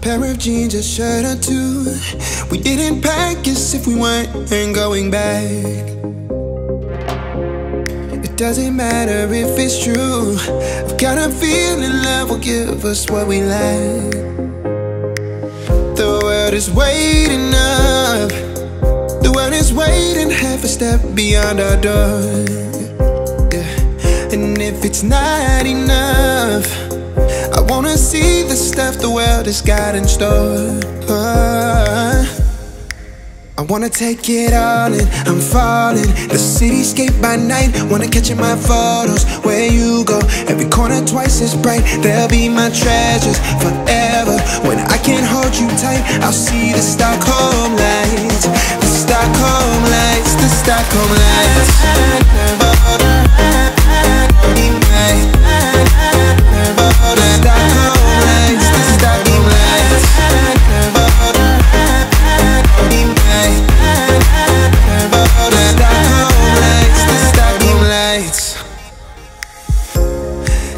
pair of jeans, a shirt or two. We didn't pack as if we weren't going back. It doesn't matter if it's true. I've got a feeling love will give us what we lack. The world is waiting up. The world is waiting half a step beyond our door. Yeah. And if it's not enough, I wanna see the stuff the world has got in store. I wanna take it all in, I'm falling. The cityscape by night, wanna catch in my photos. Where you go, every corner twice as bright. They'll be my treasures forever. When I can't hold you tight, I'll see the Stockholm lights. The Stockholm lights, the Stockholm lights.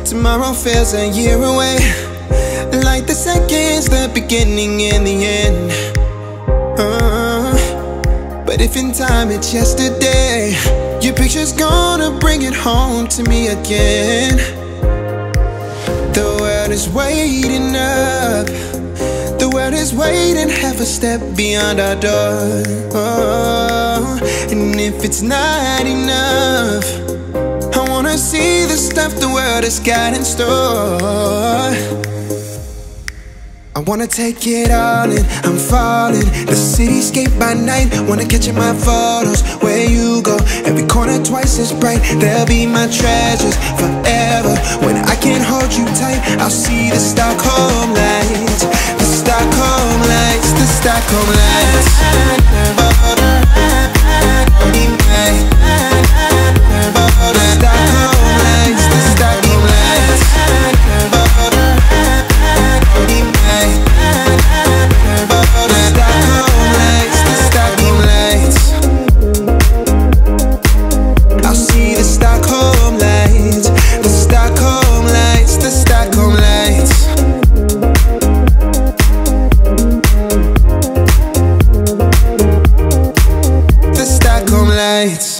Tomorrow feels a year away, like the seconds, the beginning and the end. But if in time it's yesterday, your picture's gonna bring it home to me again. The world is waiting up. The world is waiting half a step beyond our door. And if it's not enough, I wanna see the stuff the world has got in store. I wanna take it all in, I'm falling. The cityscape by night, wanna catch in my photos. Where you go, every corner twice as bright. They'll be my treasures forever. When I can't hold you tight, I'll see the Stockholm lights. The Stockholm lights, the Stockholm lights. Lights.